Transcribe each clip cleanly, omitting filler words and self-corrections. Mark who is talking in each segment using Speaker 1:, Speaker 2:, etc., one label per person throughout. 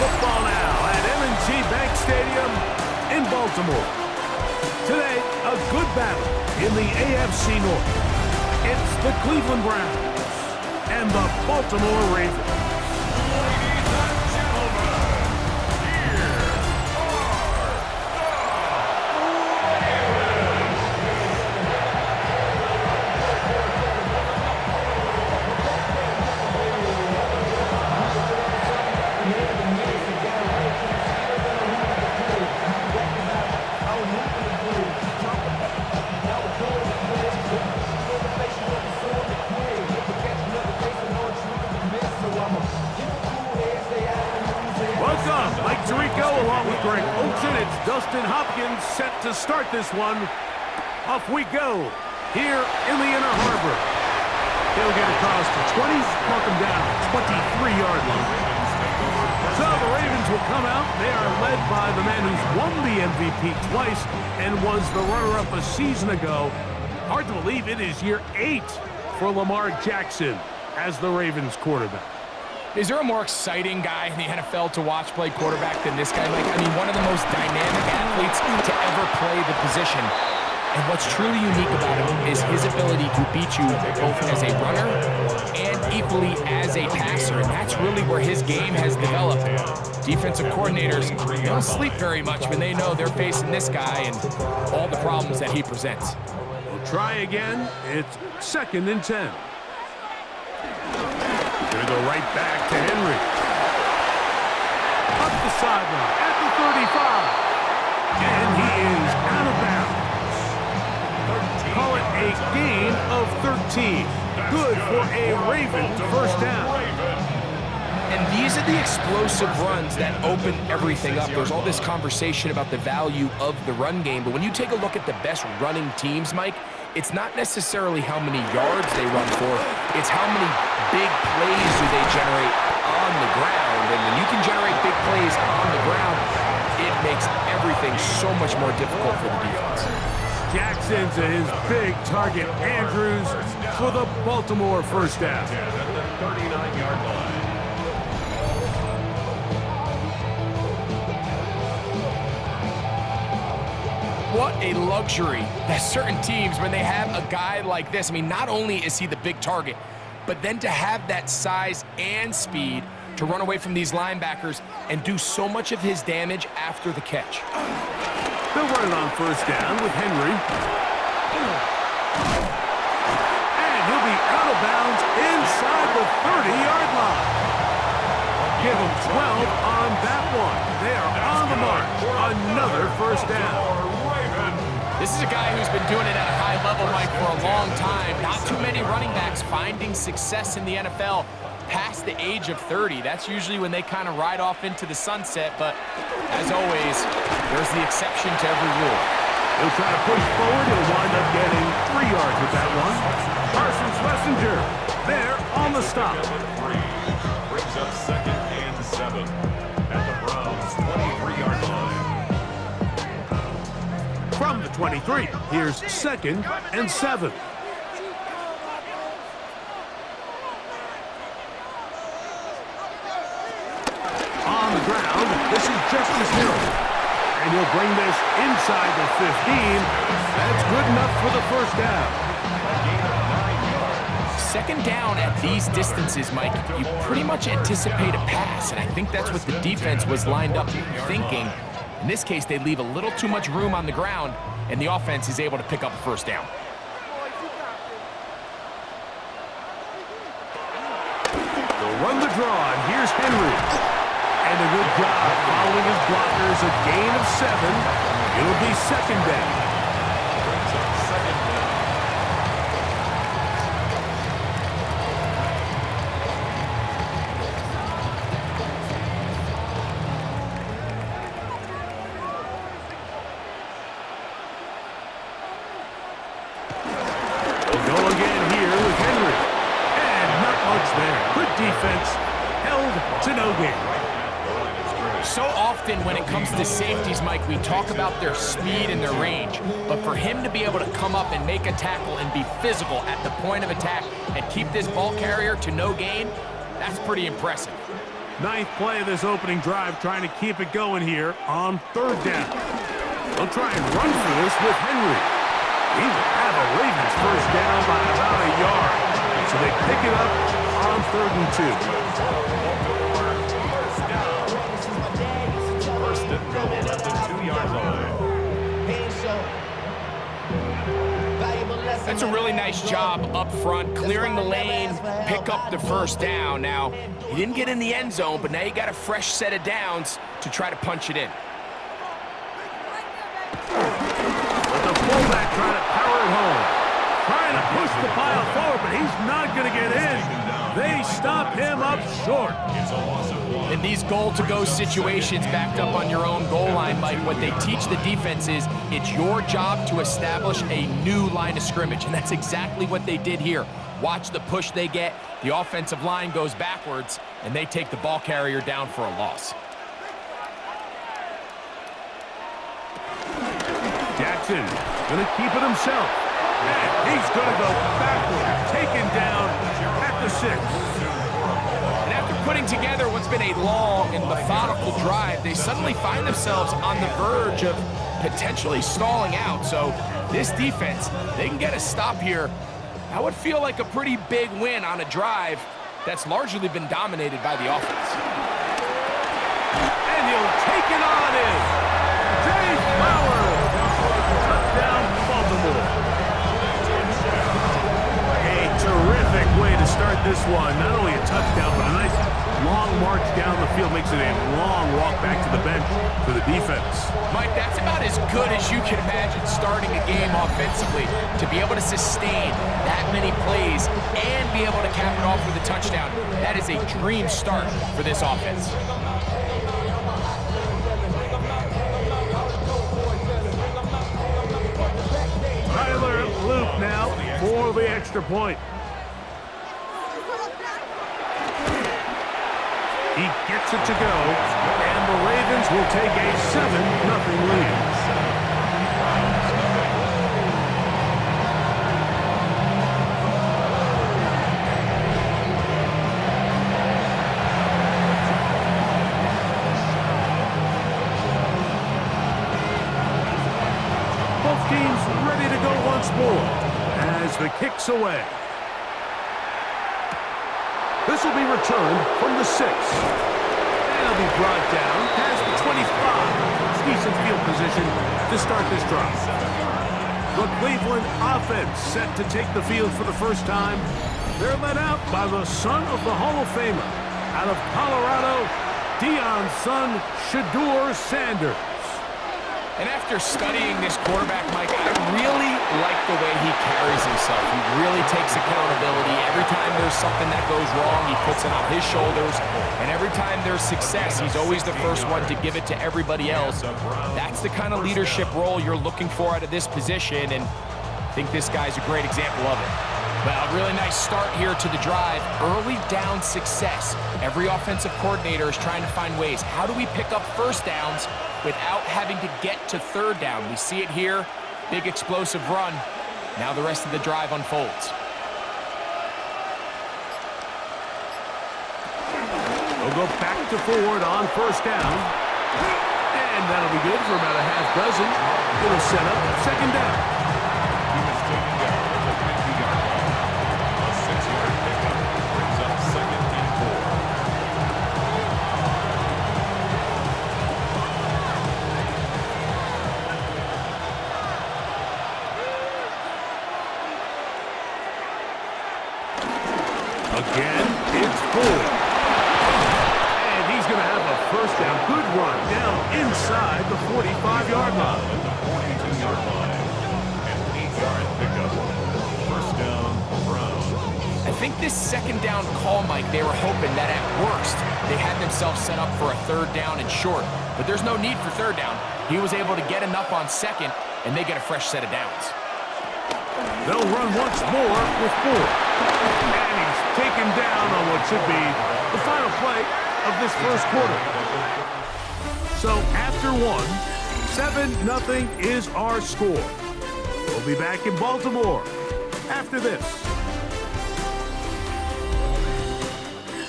Speaker 1: football now at M&T Bank Stadium in Baltimore. Today, a good battle in the AFC North. It's the Cleveland Browns and the Baltimore Ravens. Along with Greg Olsen, it's Dustin Hopkins set to start this one. Off we go here in the Inner Harbor. They'll get across the 20, mark them down at 23-yard line. So the Ravens will come out. They are led by the man who's won the MVP twice and was the runner-up a season ago. Hard to believe it is year 8 for Lamar Jackson as the Ravens quarterback.
Speaker 2: Is there a more exciting guy in the NFL to watch play quarterback than this guy, Mike? I mean, one of the most dynamic athletes to ever play the position. And what's truly unique about him is his ability to beat you both as a runner and equally as a passer. And that's really where his game has developed. Defensive coordinators don't sleep very much when they know they're facing this guy and all the problems that he presents.
Speaker 1: We'll try again. It's 2nd and 10. Gonna go right back to Henry. Up the sideline at the 35. And he is out of bounds. Call it a gain of 13. Good for a Ravens first down.
Speaker 2: And these are the explosive runs that open everything up. There's all this conversation about the value of the run game, but when you take a look at the best running teams, Mike, it's not necessarily how many yards they run for, it's how many big plays do they generate on the ground. And when you can generate big plays on the ground, it makes everything so much more difficult for the defense.
Speaker 1: Jackson to his big target, Andrews, for the Baltimore first down. 39-yard line.
Speaker 2: What a luxury that certain teams, when they have a guy like this, I mean, not only is he the big target, but then to have that size and speed to run away from these linebackers and do so much of his damage after the catch.
Speaker 1: They'll run it on first down with Henry. And he'll be out of bounds inside the 30-yard line. Give him 12 on that one. They are on the march. Another first down.
Speaker 2: This is a guy who's been doing it at a high level, Mike, for a long time. Not too many running backs finding success in the NFL past the age of 30. That's usually when they kind of ride off into the sunset, but as always, there's the exception to every rule.
Speaker 1: He'll try to push forward. He'll wind up getting 3 yards with that one. Carson Schlesinger there on the stop.
Speaker 3: Brings up 2nd and 7 at the Browns' 23-yard line.
Speaker 1: From the 23, here's 2nd and 7. On the ground, this is Justice Hill. And he'll bring this inside the 15. That's good enough for the first down.
Speaker 2: 2nd down at these distances, Mike, you pretty much anticipate a pass, and I think that's what the defense was lined up thinking. In this case, they leave a little too much room on the ground, and the offense is able to pick up a first down.
Speaker 1: They'll run the draw, and here's Henry. And a good job following his blockers, a gain of 7. It'll be 2nd down. Defense held to no gain.
Speaker 2: So often when it comes to safeties, Mike, we talk about their speed and their range. But for him to be able to come up and make a tackle and be physical at the point of attack and keep this ball carrier to no gain, that's pretty impressive.
Speaker 1: Ninth play of this opening drive, trying to keep it going here on third down. They'll try and run for this with Henry. He will have a Ravens first down by about a yard. So they pick it up on 3rd and 2.
Speaker 3: First and goal at the 2-yard line.
Speaker 2: That's a really nice job up front, clearing the lane, pick up the first down. Now, he didn't get in the end zone, but now you got a fresh set of downs to try to punch it in.
Speaker 1: But the fullback trying to power it home. Trying to push the pile forward, but he's not going to get in. They stop him up short.
Speaker 2: In these goal-to-go situations backed up on your own goal line, Mike, what they teach the defense is it's your job to establish a new line of scrimmage, and that's exactly what they did here. Watch the push they get. The offensive line goes backwards, and they take the ball carrier down for a loss.
Speaker 1: Jackson going to keep it himself. And he's going to go backwards, taken down at the 6.
Speaker 2: And after putting together what's been a long and methodical drive, they suddenly find themselves on the verge of potentially stalling out. So this defense, they can get a stop here. That would feel like a pretty big win on a drive that's largely been dominated by the offense.
Speaker 1: And he'll take it on in. Jay Flowers. Touchdown, Baltimore. A terrific way to start this one. Not only a touchdown, but a nice long march down the field. Makes it a long walk back to the bench for the defense.
Speaker 2: Mike, that's about as good as you can imagine starting a game offensively. To be able to sustain that many plays and be able to cap it off with a touchdown, that is a dream start for this offense.
Speaker 1: Tyler Luke now for the extra point. He gets it to go, and the Ravens will take a 7-0 lead. Both teams ready to go once more as the kick's away. This will be returned from the 6. And it'll be brought down past the 25. Decent field position to start this drive. The Cleveland offense set to take the field for the first time. They're led out by the son of the Hall of Famer. Out of Colorado, Deion's son, Shedeur Sanders.
Speaker 2: And after studying this quarterback, Mike, I really like the way he carries himself. He really takes accountability. Every time there's something that goes wrong, he puts it on his shoulders. And every time there's success, he's always the first one to give it to everybody else. That's the kind of leadership role you're looking for out of this position, and I think this guy's a great example of it. Well, a really nice start here to the drive. Early down success. Every offensive coordinator is trying to find ways. How do we pick up first downs without having to get to third down? We see it here. Big explosive run. Now the rest of the drive unfolds.
Speaker 1: They'll go back to forward on first down. And that'll be good for about a half dozen. It'll set up second down.
Speaker 3: He was taken down at the 50-yard line. A 6-yard pickup brings up 2nd and 4.
Speaker 1: Again, it's Ford. And he's going to have a first down. Good run down inside the 45-yard line.
Speaker 3: At the 42-yard line. An 8-yard pickup. First down, Browns.
Speaker 2: I think this second down call, Mike, they were hoping that at worst they had themselves set up for a third down and short. But there's no need for third down. He was able to get enough on second, and they get a fresh set of downs.
Speaker 1: They'll run once more with Ford. And he's taken down on what should be the final play of this first quarter. So after one, 7-0 is our score. We'll be back in Baltimore after this.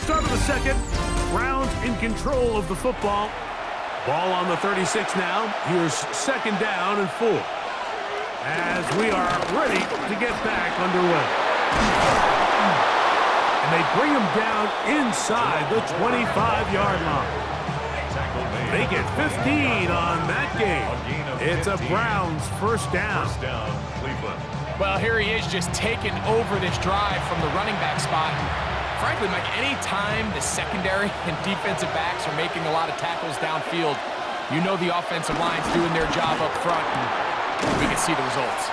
Speaker 1: Start of the second. Browns in control of the football. Ball on the 36 now. Here's second down and 4. As we are ready to get back underway. And they bring him down inside the 25-yard line. They get 15 on that game. It's a Browns first down.
Speaker 2: Well, here he is just taking over this drive from the running back spot. Frankly, Mike, any time the secondary and defensive backs are making a lot of tackles downfield, you know the offensive line's doing their job up front, and we can see the results.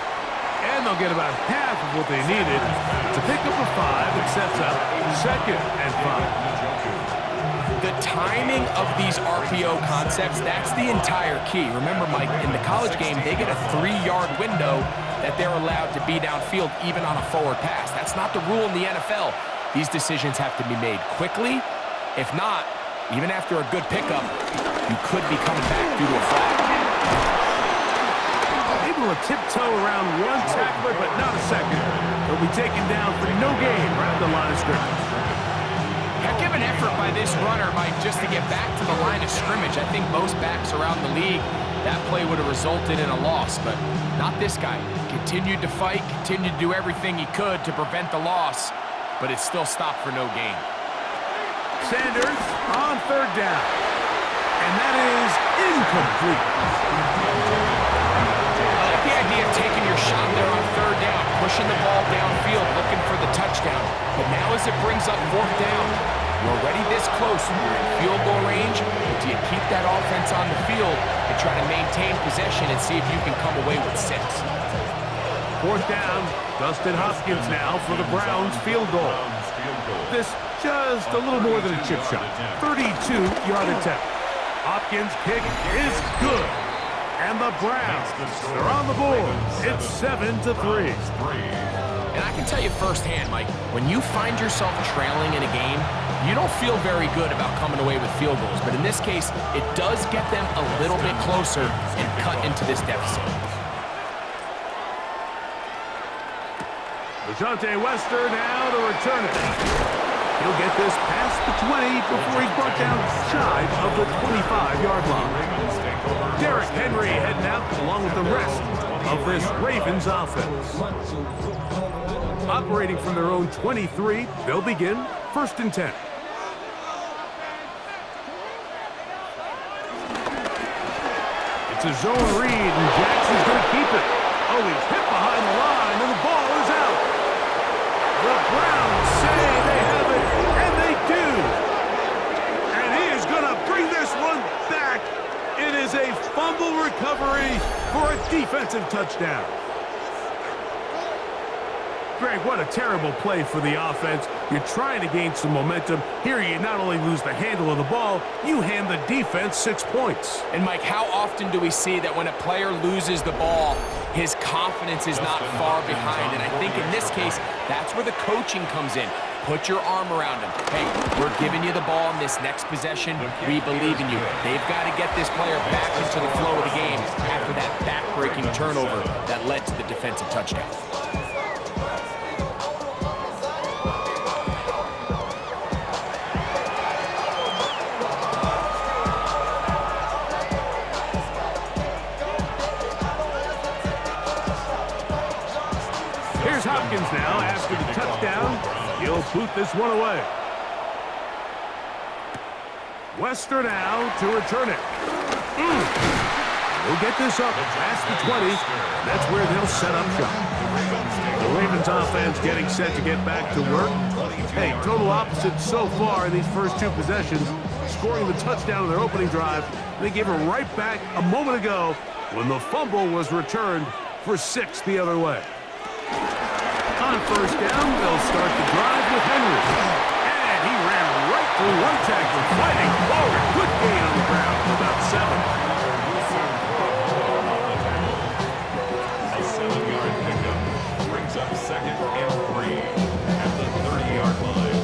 Speaker 1: And they'll get about half of what they needed to pick up a 5. It sets up second and 5.
Speaker 2: The timing of these RPO concepts, that's the entire key. Remember, Mike, in the college game, they get a 3-yard window that they're allowed to be downfield even on a forward pass. That's not the rule in the NFL. These decisions have to be made quickly. If not, even after a good pickup, you could be coming back due to a flag.
Speaker 1: Able to tiptoe around one tackler, but not a second. He'll be taken down for no gain right at the line of scrimmage.
Speaker 2: Heck of an effort by this runner, Mike, just to get back to the line of scrimmage. I think most backs around the league, that play would have resulted in a loss, but not this guy. Continued to fight, continued to do everything he could to prevent the loss, but it still stopped for no gain.
Speaker 1: Sanders on third down. And that is incomplete.
Speaker 2: I like the idea of taking your shot there on third down, pushing the ball downfield, looking for the touchdown. But now as it brings up fourth down, you're already this close. You're in field goal range, but do you keep that offense on the field and try to maintain possession and see if you can come away with 6?
Speaker 1: Fourth down, Dustin Hopkins now for the Browns field goal. This just a little more than a chip shot. 32-yard attempt. Hopkins' kick is good. And the Browns are on the board. It's 7-3.
Speaker 2: And I can tell you firsthand, Mike, when you find yourself trailing in a game, you don't feel very good about coming away with field goals. But in this case, it does get them a little bit closer and cut into this deficit.
Speaker 1: Dejounte Wester now to return it. He'll get this past the 20 before he's brought down shy of the 25-yard line. Derrick Henry heading out along with the rest of this Ravens offense. Operating from their own 23, they'll begin first and 10. It's a zone read, and Jackson's going to keep it. Oh, he's hit behind the line, and the ball is out. The Browns say they have it, and they do. And he is going to bring this one back. It is a fumble recovery for a defensive touchdown. Greg, what a terrible play for the offense. You're trying to gain some momentum. Here you not only lose the handle of the ball, you hand the defense 6 points.
Speaker 2: And Mike, how often do we see that when a player loses the ball, his confidence is not far behind? And I think in this case, that's where the coaching comes in. Put your arm around him. Hey, we're giving you the ball in this next possession. We believe in you. They've got to get this player back into the flow of the game after that back-breaking turnover that led to the defensive touchdown.
Speaker 1: Here's Hopkins now after the touchdown. He'll boot this one away. Wester now to return it. He'll get this up past the 20. And that's where they'll set up shop. The Ravens offense getting set to get back to work. Hey, total opposite so far in these first 2 possessions. Scoring the touchdown in their opening drive. They gave it right back a moment ago when the fumble was returned for 6 the other way. On first down, they'll start the drive with Henry. And he ran right through one tackle, fighting forward. Good gain on the ground, about 7.
Speaker 3: A 7-yard pickup brings up second and 3 at the 30-yard line.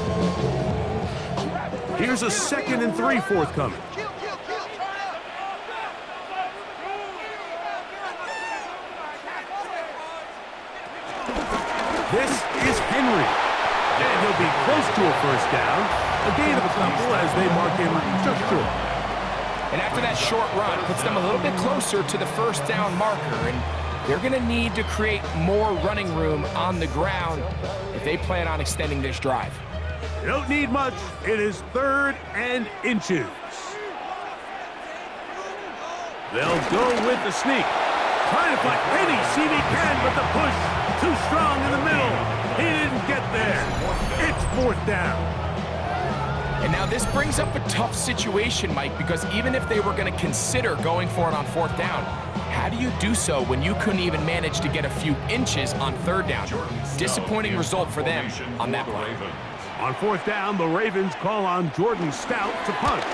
Speaker 1: Here's a 2nd and 3 forthcoming. This is Henry. And he'll will be close to a first down. A gain of a couple as they mark him just short.
Speaker 2: And after that short run, puts them a little bit closer to the first down marker. And they're going to need to create more running room on the ground if they plan on extending this drive.
Speaker 1: You don't need much. It is 3rd and inches. They'll go with the sneak. Trying to find any seam he can, but the push too strong in the middle. He didn't get there. It's 4th down.
Speaker 2: And now this brings up a tough situation, Mike, because even if they were going to consider going for it on 4th down, how do you do so when you couldn't even manage to get a few inches on 3rd down? Disappointing result for them on that play.
Speaker 1: On 4th down, the Ravens call on Jordan Stout to punt.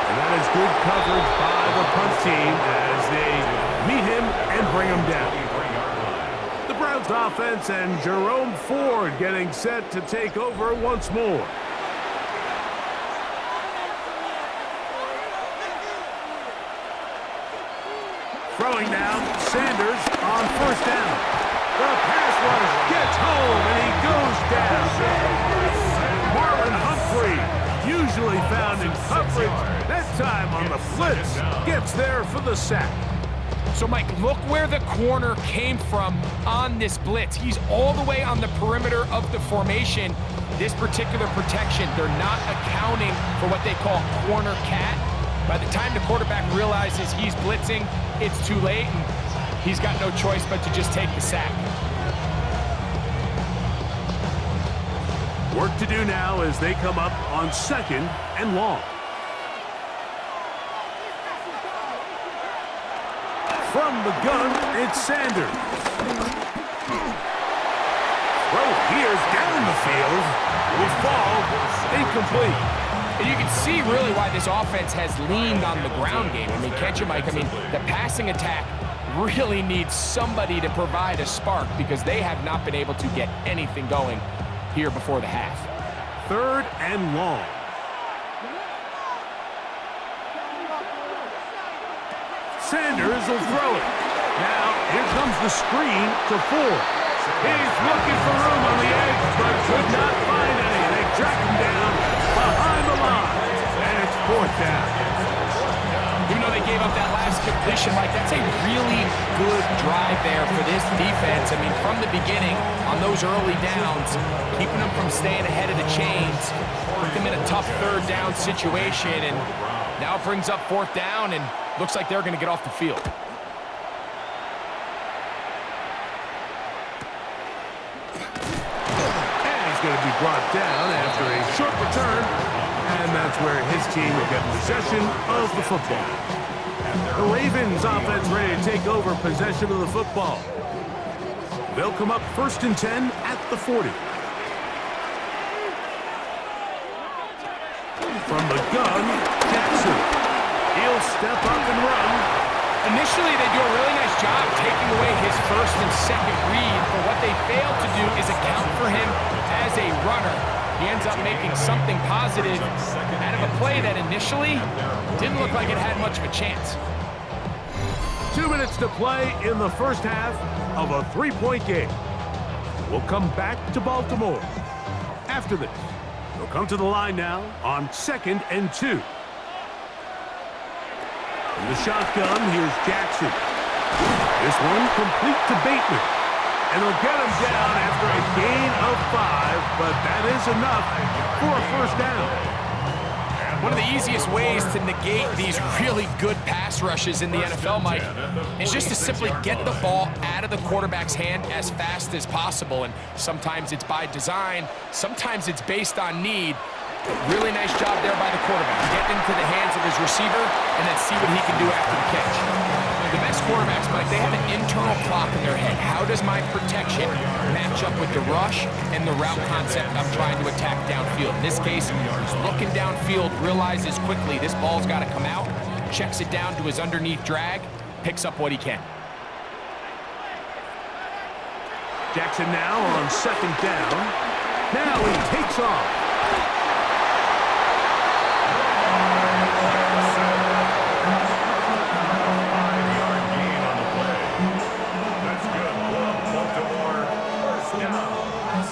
Speaker 1: And that is good coverage by the punt team as they meet him and bring him down. The Browns offense and Jerome Ford getting set to take over once more. Throwing now, Sanders on 1st down. The pass rush gets home and he goes down. Marlon Humphrey, usually found in coverage, that time on the blitz, gets there for the sack.
Speaker 2: So, Mike, look where the corner came from on this blitz. He's all the way on the perimeter of the formation. This particular protection, they're not accounting for what they call corner cat. By the time the quarterback realizes he's blitzing, it's too late, and he's got no choice but to just take the sack.
Speaker 1: Work to do now as they come up on 2nd and long. From the gun, it's Sanders. Throw here's down the field. Will fall. Incomplete.
Speaker 2: And you can see really why this offense has leaned on the ground game. I mean, can't you, Mike? I mean, the passing attack really needs somebody to provide a spark because they have not been able to get anything going here before the half.
Speaker 1: 3rd and long. Sanders will throw it. Now, here comes the screen to Ford. He's looking for room on the edge, but could not find any. They track him down behind the line, and it's 4th down.
Speaker 2: Even though they gave up that last completion, Mike, that's a really good drive there for this defense. I mean, from the beginning, on those early downs, keeping them from staying ahead of the chains, put them in a tough 3rd down situation, and now it brings up 4th down, and looks like they're going to get off the field.
Speaker 1: And he's going to be brought down after a short return, and that's where his team will get possession of the football. The Ravens offense ready to take over possession of the football. They'll come up 1st and 10 at the 40. From the gun, Jackson. He'll step up and run.
Speaker 2: Initially, they do a really nice job taking away his 1st and 2nd read, but what they fail to do is account for him as a runner. He ends up making something positive out of a play that initially didn't look like it had much of a chance.
Speaker 1: 2 minutes to play in the first half of a 3-point game. We'll come back to Baltimore after this. They'll come to the line now on 2nd and 2. In the shotgun, here's Jackson. This one complete to Bateman. And they'll get him down after a gain of 5, but that is enough for a 1st down.
Speaker 2: One of the easiest ways to negate these really good pass rushes in the NFL, Mike, is just to simply get the ball out of the quarterback's hand as fast as possible. And sometimes it's by design, sometimes it's based on need. Really nice job there by the quarterback. Get into the hands of his receiver and then see what he can do after the catch. The best quarterbacks, Mike, they have an internal clock in their head. How does my protection match up with the rush and the route concept I'm trying to attack downfield? In this case, he's looking downfield, realizes quickly this ball's got to come out, checks it down to his underneath drag, picks up what he can.
Speaker 1: Jackson now on 2nd down. Now he takes off.
Speaker 3: That's good.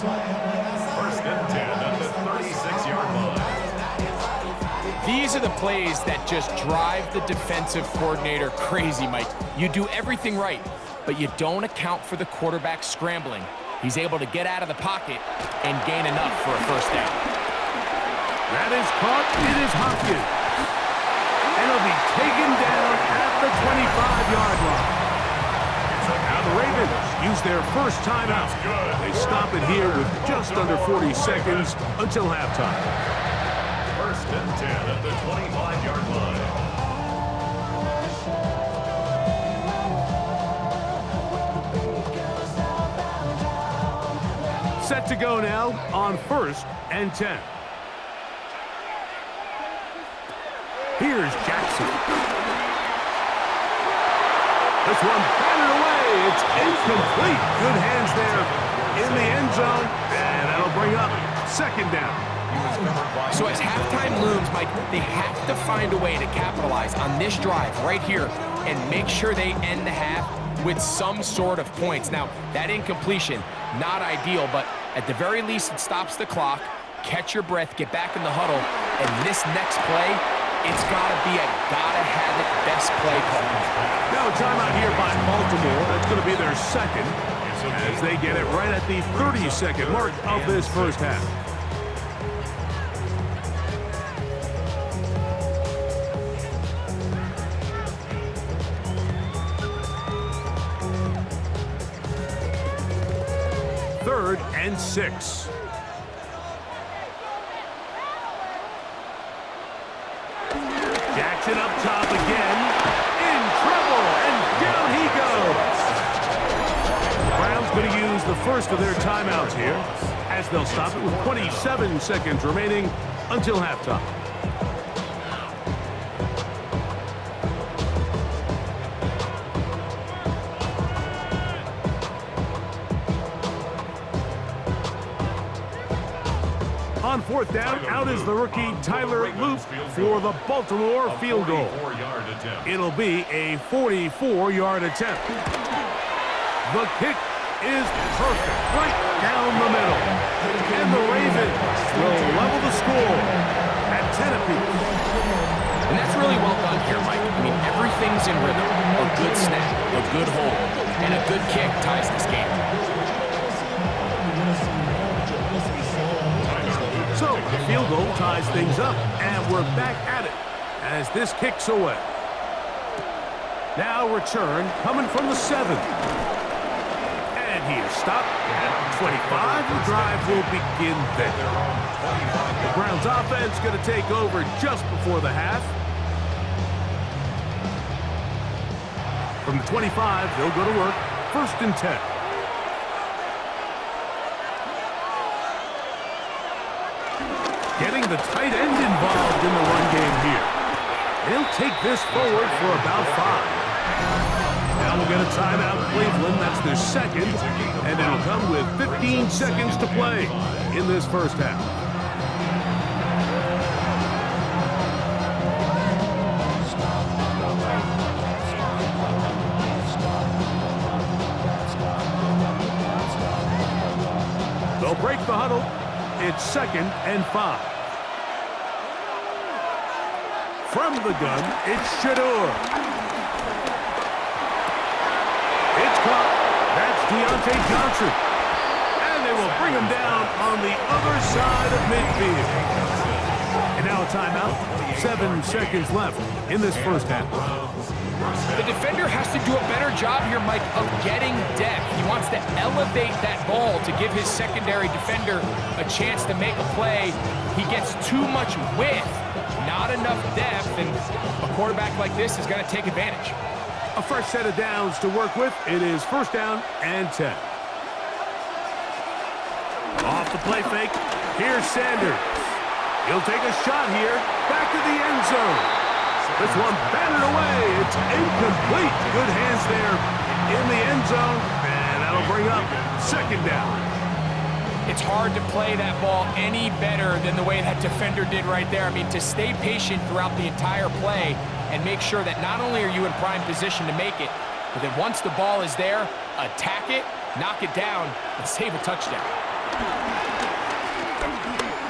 Speaker 3: First and 10 at the 36-yard line.
Speaker 2: These are the plays that just drive the defensive coordinator crazy, Mike. You do everything right, but you don't account for the quarterback scrambling. He's able to get out of the pocket and gain enough for a first down.
Speaker 1: That is caught. It is Hopkins. And he'll be taken down at the 25-yard line. Now the Ravens use their first timeout. They stop it here with just under 40 seconds until halftime.
Speaker 3: First and 10 at the 25-yard line.
Speaker 1: Set to go now on first and 10. Here's Jackson. This one batted away. It's incomplete. Good hands there in the end zone. And that'll bring up second down.
Speaker 2: So as halftime looms, Mike, they have to find a way to capitalize on this drive right here and make sure they end the half with some sort of points. Now, that incompletion, not ideal, but at the very least, it stops the clock. Catch your breath, get back in the huddle, and this next play, it's got to be a gotta-have-it best play call.
Speaker 1: Now a timeout here by Baltimore. That's going to be their second as they get it right at the 30-second mark of this first half. Third and 6. Jackson up top again. In trouble, and down he goes. The Browns going to use the first of their timeouts here as they'll stop it with 27 seconds remaining until halftime. On fourth down, out is the rookie Tyler Loop for the Baltimore field goal. It'll be a 44-yard attempt. The kick is perfect, right down the middle. And the Ravens will level the score at 10 apiece.
Speaker 2: And that's really well done here, Mike. I mean, everything's in rhythm. A good snap, a good hold, and a good kick ties this game.
Speaker 1: So, the field goal ties things up, and we're back at it as this kicks away. Now return coming from the 7. And he is stopped at the 25. The drive will begin there. The Browns offense going to take over just before the half. From the 25, they'll go to work. First and 10. Getting the tight end involved in the run game here. They'll take this forward for about 5. Now we'll get a timeout, Cleveland. That's their second. And it'll come with 15 seconds to play in this first half. They'll break the huddle. It's second and 5. From the gun, it's Shador. It's caught. That's Deontay Johnson. And they will bring him down on the other side of midfield. And now a timeout. 7 seconds left in this first half.
Speaker 2: The defender has to do a better job here, Mike, of getting depth. He wants to elevate that ball to give his secondary defender a chance to make a play. He gets too much width, not enough depth, and a quarterback like this is going to take advantage.
Speaker 1: A fresh set of downs to work with. It is first down and 10. Off the play fake. Here's Sanders. He'll take a shot here. Back to the end zone. This one batted away. It's incomplete. Good hands there in the end zone. And that'll bring up second down.
Speaker 2: It's hard to play that ball any better than the way that defender did right there. I mean, to stay patient throughout the entire play and make sure that not only are you in prime position to make it, but that once the ball is there, attack it, knock it down, and save a touchdown.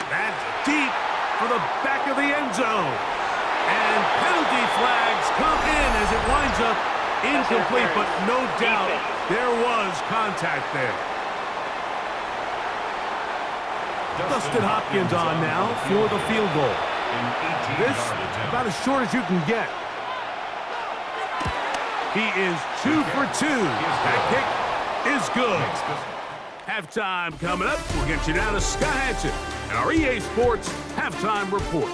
Speaker 1: That's deep for the back of the end zone. And penalty flags come in as it winds up incomplete, but no doubt there was contact there. Dustin Hopkins on now for the field goal. This about as short as you can get. He is 2 for 2. That kick is good. Halftime coming up. We'll get you down to Scott Hansen and our EA Sports Halftime Report.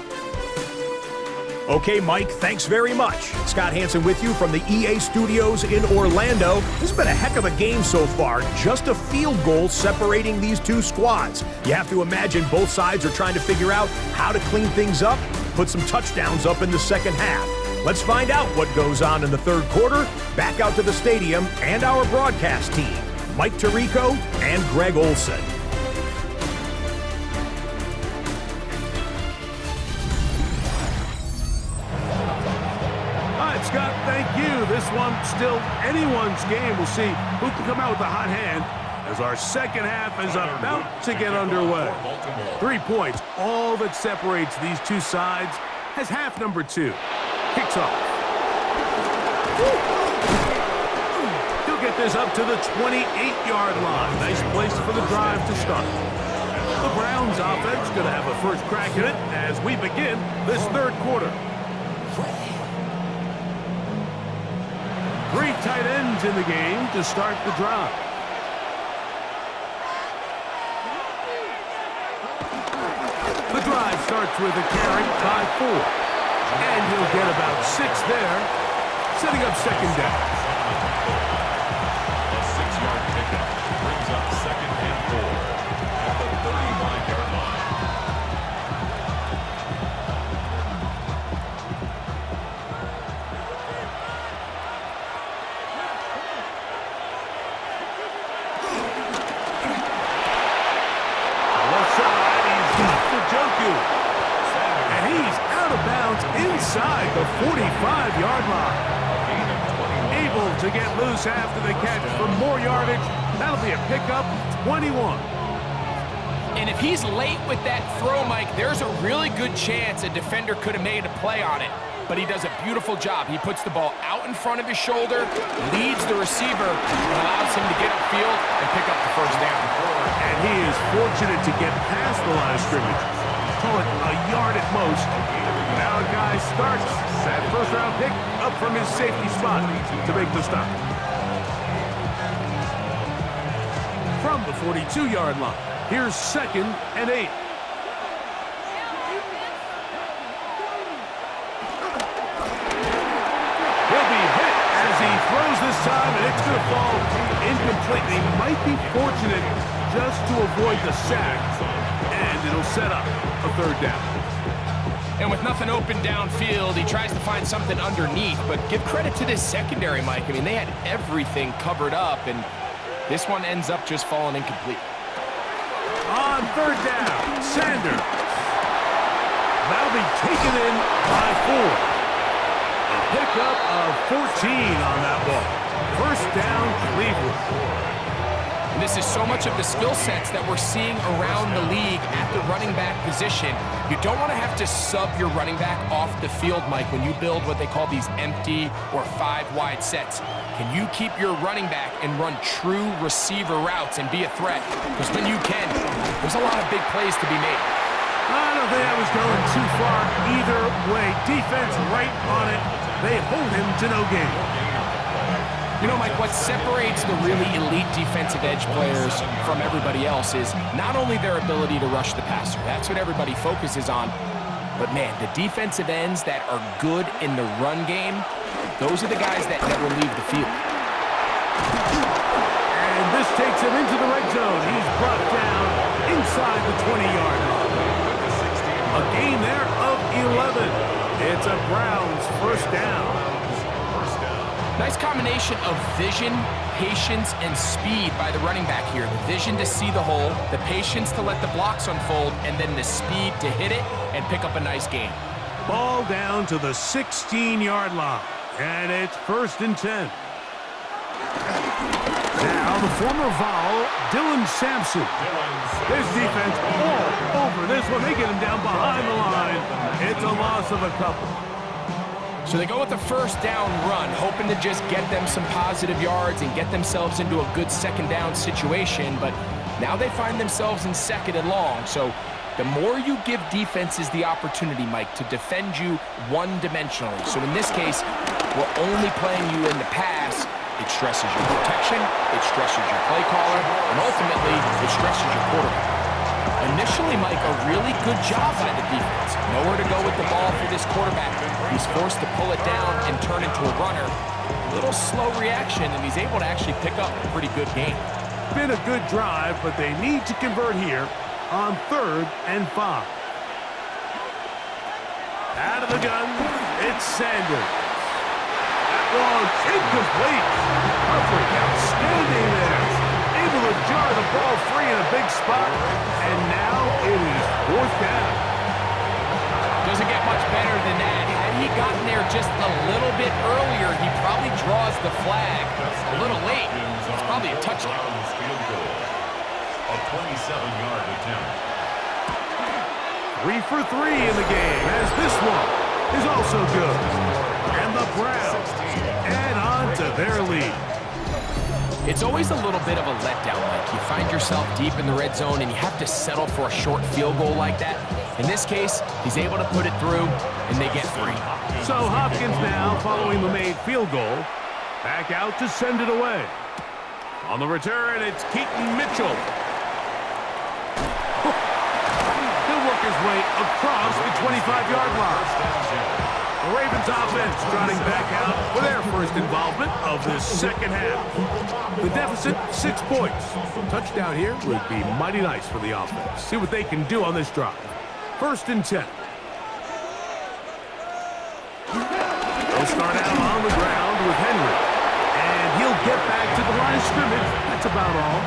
Speaker 4: Okay, Mike, thanks very much. Scott Hansen with you from the EA Studios in Orlando. This has been a heck of a game so far. Just a field goal separating these two squads. You have to imagine both sides are trying to figure out how to clean things up, put some touchdowns up in the second half. Let's find out what goes on in the third quarter. Back out to the stadium and our broadcast team, Mike Tirico and Greg Olson.
Speaker 1: Scott, thank you. This one still anyone's game. We'll see who can come out with a hot hand as our second half is about to get underway. 3 points, all that separates these two sides as half number 2 kicks off. He'll get this up to the 28-yard line. Nice place for the drive to start. The Browns offense going to have a first crack at it as we begin this third quarter. 3 tight ends in the game to start the drive. The drive starts with a carry by 4. And he'll get about 6 there, setting up second down.
Speaker 3: A 6-yard pickup brings up 2nd and 4 at the 35-yard line.
Speaker 1: And he's out of bounds inside the 45-yard line. Able to get loose after the catch for more yardage. That'll be a pickup, 21.
Speaker 2: And if he's late with that throw, Mike, there's a really good chance a defender could have made a play on it. But he does a beautiful job. He puts the ball out in front of his shoulder, leads the receiver, and allows him to get upfield and pick up the first down.
Speaker 1: And he is fortunate to get past the line of scrimmage. Call it a yard at most. Now a guy starts that first-round pick up from his safety spot to make the stop. From the 42-yard line, here's 2nd and 8. He'll be hit as he throws this time, and it's going to fall incomplete. They might be fortunate just to avoid the sack, and it'll set up a third down.
Speaker 2: And with nothing open downfield, he tries to find something underneath, but give credit to this secondary, Mike. I mean, they had everything covered up, and this one ends up just falling incomplete.
Speaker 1: On third down, Sanders. That'll be taken in by 4. A pickup of 14 on that ball. First down, Cleveland.
Speaker 2: And this is so much of the skill sets that we're seeing around the league at the running back position. You don't want to have to sub your running back off the field, Mike, when you build what they call these empty or 5-wide sets. Can you keep your running back and run true receiver routes and be a threat? Because when you can, there's a lot of big plays to be made.
Speaker 1: I don't think I was going too far either way. Defense right on it. They hold him to no gain.
Speaker 2: You know, Mike, what separates the really elite defensive edge players from everybody else is not only their ability to rush the passer. That's what everybody focuses on. But, man, the defensive ends that are good in the run game, those are the guys that never leave the field.
Speaker 1: And this takes him into the red zone. He's brought down inside the 20-yard line. A gain there of 11. It's a Browns first down.
Speaker 2: Nice combination of vision, patience, and speed by the running back here. The vision to see the hole, the patience to let the blocks unfold, and then the speed to hit it and pick up a nice gain.
Speaker 1: Ball down to the 16-yard line. And it's 1st and 10. Now On the former foul, Dylan Sampson. This defense all over this one. They get him down behind the line. It's a loss of a couple.
Speaker 2: So they go with the first down run, hoping to just get them some positive yards and get themselves into a good second down situation, but now they find themselves in second and long. So the more you give defenses the opportunity, Mike, to defend you one-dimensionally. So in this case, we're only playing you in the pass. It stresses your protection, it stresses your play caller, and ultimately, it stresses your quarterback. Initially, Mike, a really good job by the defense. Nowhere to go with the ball for this quarterback. He's forced to pull it down and turn into a runner. A little slow reaction, and he's able to actually pick up a pretty good game.
Speaker 1: Been a good drive, but they need to convert here on 3rd and 5. Out of the gun, it's Sanders. That one's incomplete. Perfect, outstanding there. Able to jar the ball free in a big spot, and now it is 4th down.
Speaker 2: Doesn't get much better than that. Had he gotten there just a little bit earlier, he probably draws the flag. A little late. It's probably a touchdown.
Speaker 3: A 27-yard attempt.
Speaker 1: 3 for 3 in the game, as this one is also good. And the Browns add on to their lead.
Speaker 2: It's always a little bit of a letdown, Mike. You find yourself deep in the red zone and you have to settle for a short field goal like that. In this case, he's able to put it through, and they get 3.
Speaker 1: So Hopkins now, following the made field goal, back out to send it away. On the return, it's Keaton Mitchell. He'll work his way across the 25-yard line. The Ravens offense trotting back out for their first involvement of this second half. The deficit, 6 points. Touchdown here would be mighty nice for the offense. See what they can do on this drive. 1st and 10. They'll start out on the ground with Henry. And he'll get back to the line of scrimmage. That's about all.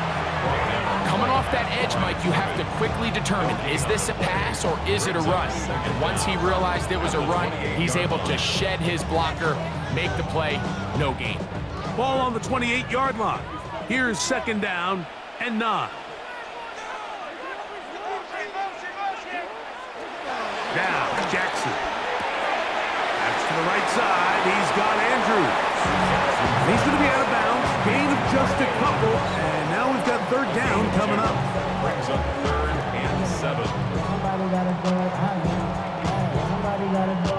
Speaker 2: Coming off that edge, Mike, you have to quickly determine, is this a pass or is it a run? And once he realized it was a run, he's able to shed his blocker, make the play, no gain.
Speaker 1: Ball on the 28-yard line. Here's 2nd down and 9. Now, Jackson. That's to the right side. He's got Andrews. He's going to be out of bounds. Gain of just a couple. And now we've got 3rd down coming up.
Speaker 3: Brings up 3rd and 7.
Speaker 5: Somebody got to go. Somebody got to go.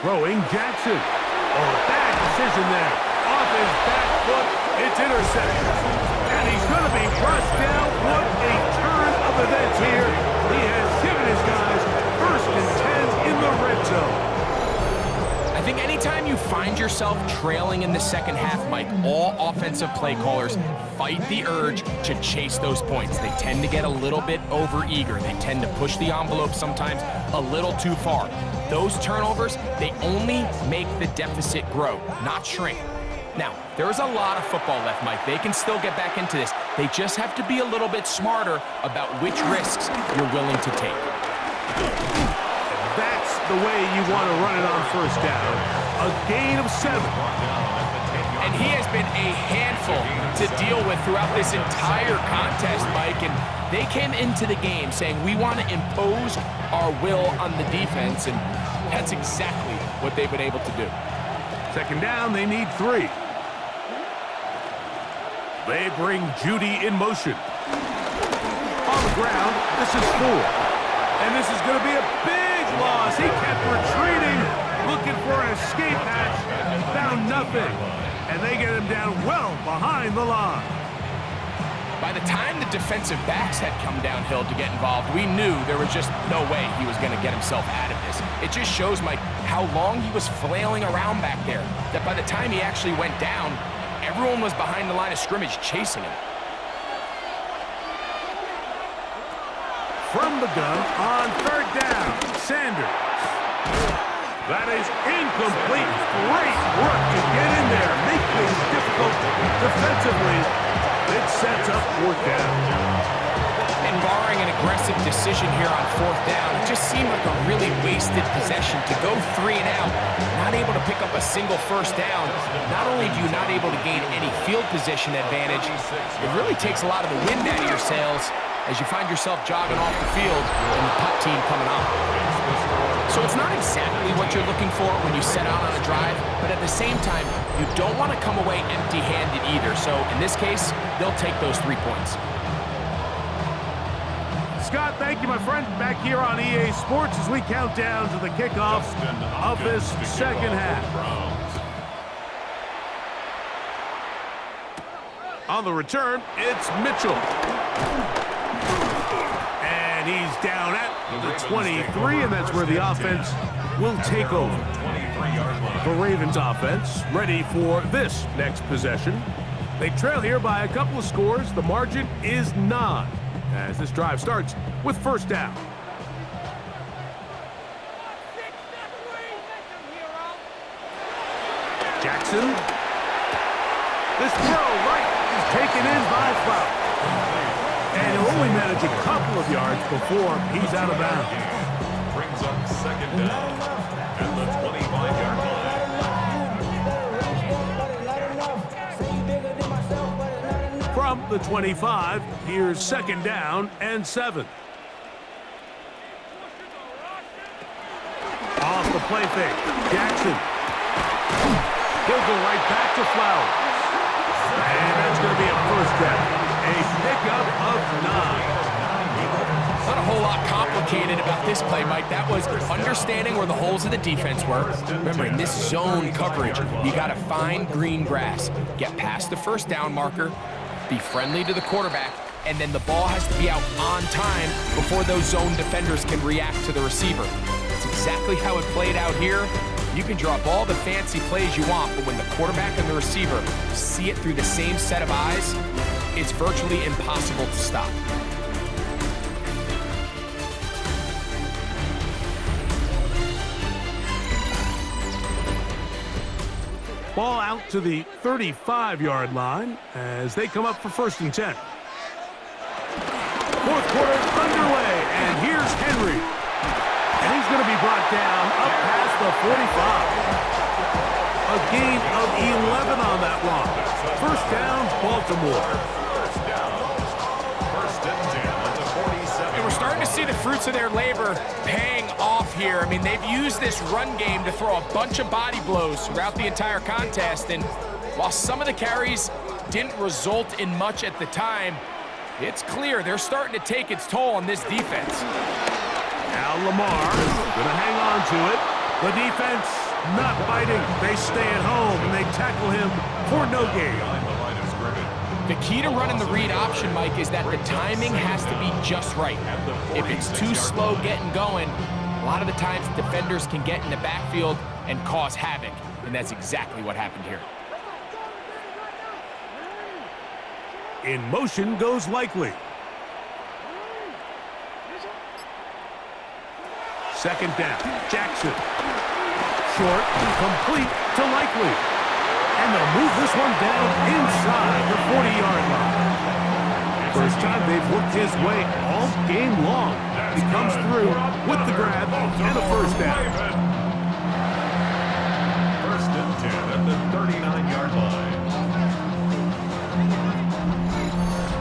Speaker 1: Throwing Jackson. Oh, bad decision there. Off his back foot. It's intercepted. And he's going to be brushed down. What a turn of events here. He has given his guys 1st and 10 in the red zone.
Speaker 2: I think anytime you find yourself trailing in the second half, Mike, all offensive play callers fight the urge to chase those points. They tend to get a little bit overeager. They tend to push the envelope sometimes a little too far. Those turnovers, they only make the deficit grow, not shrink. Now, there's a lot of football left, Mike. They can still get back into this. They just have to be a little bit smarter about which risks you're willing to take.
Speaker 1: That's the way you want to run it on 1st down. A gain of 7.
Speaker 2: And he has been a handful to deal with throughout this entire contest, Mike. And they came into the game saying, we want to impose our will on the defense. And that's exactly what they've been able to do.
Speaker 1: 2nd down, they need 3. They bring Judy in motion. On the ground, this is 4. And this is going to be a big loss. He kept retreating, looking for an escape hatch, found nothing. And they get him down well behind the line.
Speaker 2: By the time the defensive backs had come downhill to get involved, we knew there was just no way he was going to get himself out of this. It just shows, Mike, how long he was flailing around back there, that by the time he actually went down, everyone was behind the line of scrimmage chasing him.
Speaker 1: From the gun on 3rd down, Sanders. That is incomplete. Great work to get in there, make things difficult defensively. It sets up 4th down.
Speaker 2: And barring an aggressive decision here on 4th down, it just seemed like a really wasted possession to go 3 and out, not able to pick up a single 1st down. Not only do you not able to gain any field position advantage, it really takes a lot of the wind out of your sails as you find yourself jogging off the field and the punt team coming on. So it's not exactly what you're looking for when you set out on a drive, but at the same time, you don't want to come away empty-handed either. So in this case, they'll take those 3 points.
Speaker 1: Scott, thank you, my friend. Back here on EA Sports as we count down to the kickoff of this second half. On the return, it's Mitchell. And he's down at the 23, and that's where the offense will take over. The Ravens offense ready for this next possession. They trail here by a couple of scores. The margin is 9 as this drive starts with 1st down. Jackson. This throw right is taken in by Flower. And he'll only manage a couple of yards before he's out of bounds.
Speaker 3: Brings up 2nd down at the 25-yard line.
Speaker 1: From the 25, here's 2nd down and 7. Off the play fake, Jackson. He'll go right back to Flowers. And that's going to be a 1st down. A pickup of 9.
Speaker 2: Not a whole lot complicated about this play, Mike. That was understanding where the holes of the defense were. Remember, in this zone coverage, you got to find green grass, get past the 1st down marker, be friendly to the quarterback, and then the ball has to be out on time before those zone defenders can react to the receiver. That's exactly how it played out here. You can draw up all the fancy plays you want, but when the quarterback and the receiver see it through the same set of eyes, it's virtually impossible to stop.
Speaker 1: Ball out to the 35-yard line as they come up for 1st and 10. 4th quarter underway, and here's Henry. And he's going to be brought down up past the 45. A gain of 11 on that one. 1st down, Baltimore.
Speaker 3: 1st and 10 at the 47.
Speaker 2: And we're starting to see the fruits of their labor paying off here. I mean, they've used this run game to throw a bunch of body blows throughout the entire contest. And while some of the carries didn't result in much at the time, it's clear they're starting to take its toll on this defense.
Speaker 1: Now Lamar going to hang on to it. The defense not biting. They stay at home, and they tackle him for no gain.
Speaker 2: The key to running the read option, Mike, is that the timing has to be just right. If it's too slow getting going, a lot of the times defenders can get in the backfield and cause havoc, and that's exactly what happened here.
Speaker 1: In motion goes Likely. 2nd down, Jackson. Short, complete to Likely. And they'll move this one down inside the 40-yard line. First time they've worked his way all game long. He comes through with the grab and a 1st down.
Speaker 3: 1st and 10 at the 39-yard line.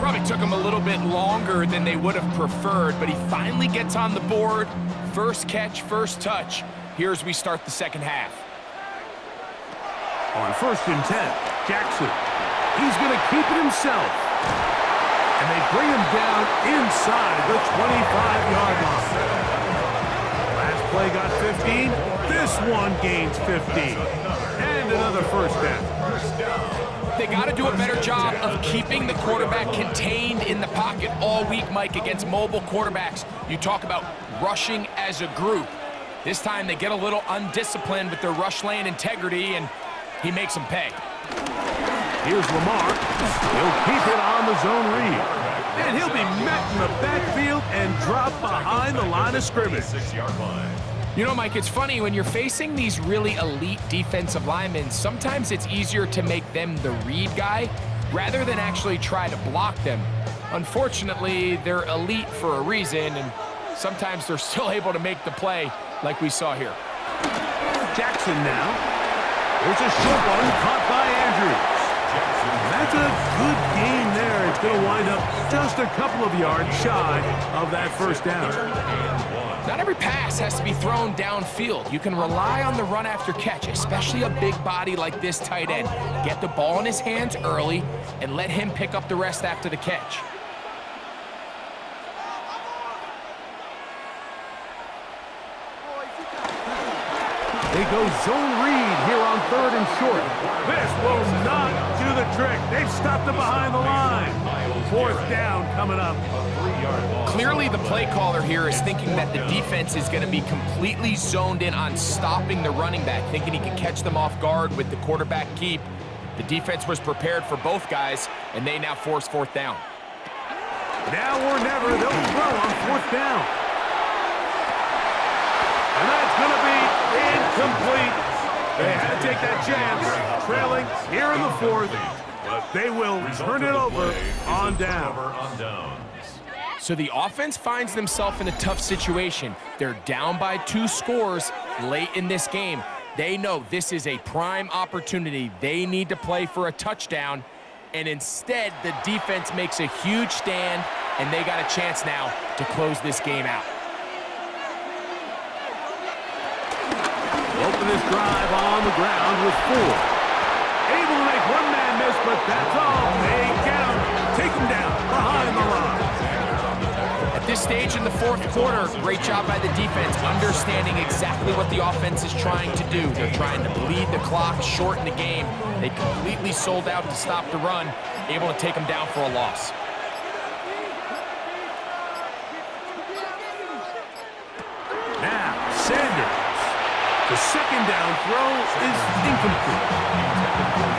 Speaker 2: Probably took him a little bit longer than they would have preferred, but he finally gets on the board. 1st catch, 1st touch. Here as we start the 2nd half.
Speaker 1: On 1st and 10, Jackson. He's going to keep it himself. And they bring him down inside the 25-yard line. Last play got 15. This one gains 15. And another 1st down.
Speaker 2: They got to do a better job of keeping the quarterback contained in the pocket all week, Mike, against mobile quarterbacks. You talk about rushing as a group. This time they get a little undisciplined with their rush lane integrity, and he makes them pay.
Speaker 1: Here's Lamar. He'll keep it on the zone read. And he'll be met in the backfield and drop behind the line of scrimmage.
Speaker 3: 6-yard line.
Speaker 2: You know, Mike, it's funny, when you're facing these really elite defensive linemen, sometimes it's easier to make them the read guy rather than actually try to block them. Unfortunately, they're elite for a reason, and sometimes they're still able to make the play like we saw here.
Speaker 1: Jackson now. There's a short one caught by Andrews. That's a good game there. It's going to wind up just a couple of yards shy of that first down.
Speaker 2: Not every pass has to be thrown downfield. You can rely on the run after catch, especially a big body like this tight end. Get the ball in his hands early and let him pick up the rest after the catch.
Speaker 1: They go zone read here on 3rd and short. This will not do the trick. They've stopped it behind the line. 4th down coming up.
Speaker 2: Clearly the play caller here is thinking that the defense is going to be completely zoned in on stopping the running back, thinking he can catch them off guard with the quarterback keep. The defense was prepared for both guys, and they now force 4th down.
Speaker 1: Now or never, they'll throw on 4th down. And that's going to be incomplete. They had to take that chance, trailing here in the 4th, but they will turn it over on down.
Speaker 2: So the offense finds themselves in a tough situation. They're down by 2 scores late in this game. They know this is a prime opportunity. They need to play for a touchdown, and instead the defense makes a huge stand, and they got a chance now to close this game out.
Speaker 1: Open this drive on the ground with 4. Able to make one man miss, but that's all. They get him, take him down behind the line.
Speaker 2: At this stage in the 4th quarter, great job by the defense, understanding exactly what the offense is trying to do. They're trying to bleed the clock, shorten the game. They completely sold out to stop the run, able to take them down for a loss.
Speaker 1: Now, Sanders. The 2nd down throw is incomplete.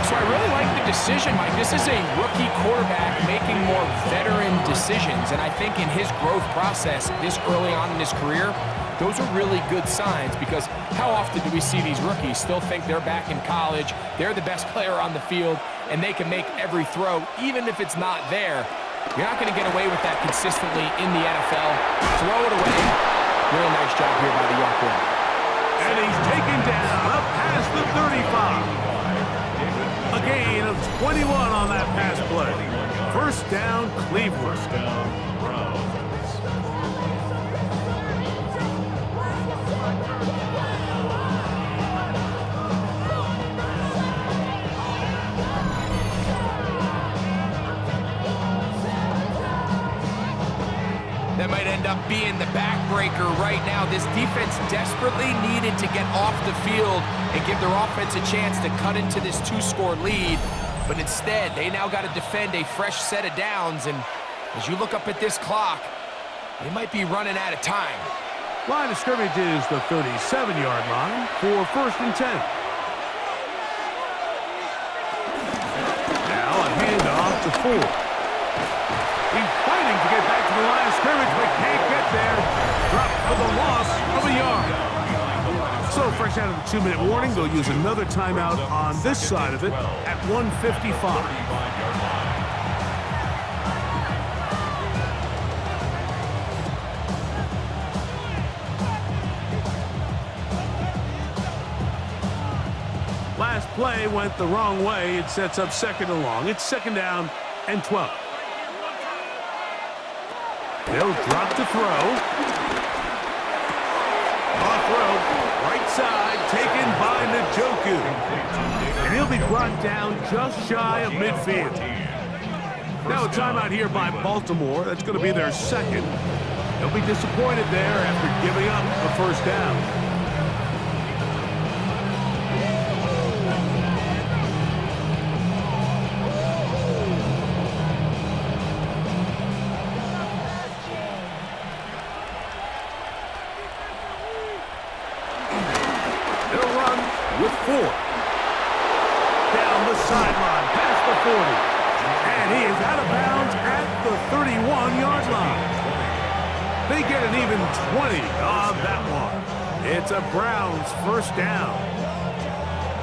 Speaker 2: So I really like the decision, Mike. This is a rookie quarterback making more veteran decisions, and I think in his growth process this early on in his career, those are really good signs, because how often do we see these rookies still think they're back in college, they're the best player on the field, and they can make every throw, even if it's not there. You're not going to get away with that consistently in the NFL. Throw it away. Really nice job here by the young quarterback.
Speaker 1: And he's taken down up past the 35. A gain of 21 on that pass play. 1st down, Cleveland.
Speaker 2: That might end up being the backbreaker right now. This defense desperately needed to get off the field and give their offense a chance to cut into this 2-score lead. But instead, they now got to defend a fresh set of downs. And as you look up at this clock, they might be running out of time.
Speaker 1: Line of scrimmage is the 37-yard line for 1st and 10. Now a handoff to Ford. He's fighting to get back to the line of scrimmage, but can't get there. Dropped for the loss of a yard. So fresh out of the 2-minute warning, they'll use another timeout on this side of it at 1:55. Last play went the wrong way. It sets up 2nd and long. It's 2nd down and 12. They'll drop to throw. Off road, right side, taken by Njoku. And he'll be brought down just shy of midfield. Now a timeout here by Baltimore. That's going to be their 2nd. They'll be disappointed there after giving up a 1st down. With 4. Down the sideline, past the 40. And he is out of bounds at the 31-yard line. They get an even 20 on that one. It's a Browns 1st down.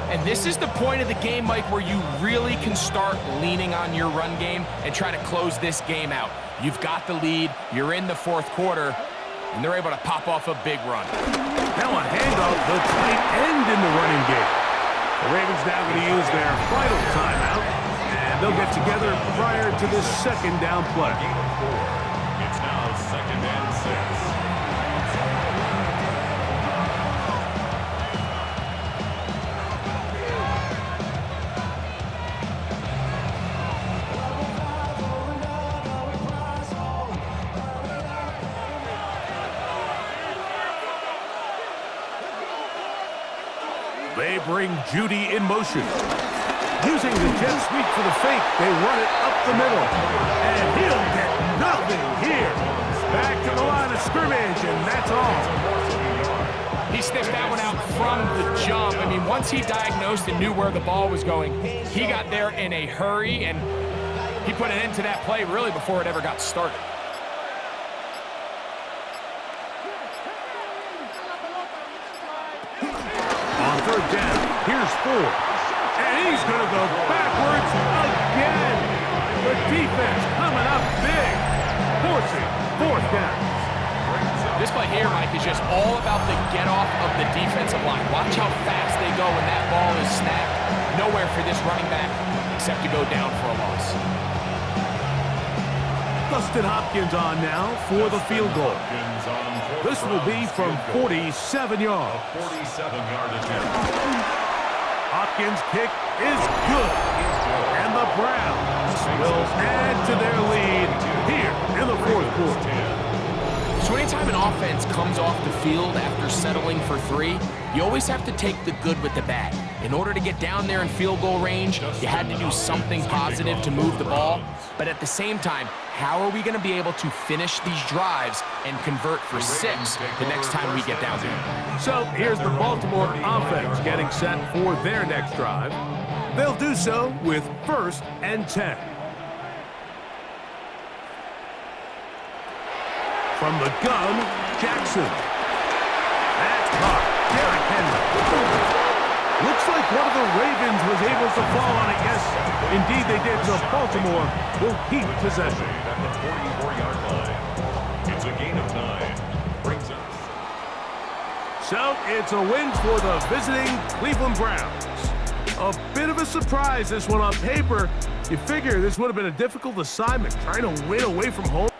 Speaker 2: And this is the point of the game, Mike, where you really can start leaning on your run game and try to close this game out. You've got the lead, you're in the fourth quarter, and they're able to pop off a big run.
Speaker 1: Now a handoff, the tight end in the running game. The Ravens now going to use their final timeout, and they'll get together prior to this second down play.
Speaker 3: It's now 2nd and 6.
Speaker 1: They bring Judy in motion. Using the jet sweep for the fake, they run it up the middle. And he'll get nothing here. Back to the line of scrimmage, and that's all.
Speaker 2: He sniffed that one out from the jump. I mean, once he diagnosed and knew where the ball was going, he got there in a hurry, and he put an end to that play really before it ever got started.
Speaker 1: On third down, here's Ford. And he's going to go backwards again. The defense coming up big, forcing fourth down.
Speaker 2: This play here, Mike, is just all about the get-off of the defensive line. Watch how fast they go when that ball is snapped. Nowhere for this running back except to go down for a loss.
Speaker 1: Dustin Hopkins on now for the field goal. This will be from 47 yards.
Speaker 3: 47-yard attempt.
Speaker 1: Hopkins' kick is good. And the Browns will add to their lead here in the fourth quarter.
Speaker 2: So anytime an offense comes off the field after settling for 3, you always have to take the good with the bad. In order to get down there in field goal range, you had to do something positive to move the ball. But at the same time, how are we going to be able to finish these drives and convert for 6 the next time we get down there?
Speaker 1: So here's the Baltimore offense getting set for their next drive. They'll do so with 1st and 10. From the gun, Jackson. That's caught. Derrick Henry. Looks like one of the Ravens was able to fall on it. Yes, indeed they did. So Baltimore will keep possession.
Speaker 3: At the 44-yard line. It's a gain of 9. Brings us.
Speaker 1: So it's a win for the visiting Cleveland Browns. A bit of a surprise, this one on paper. You figure this would have been a difficult assignment, trying to win away from home.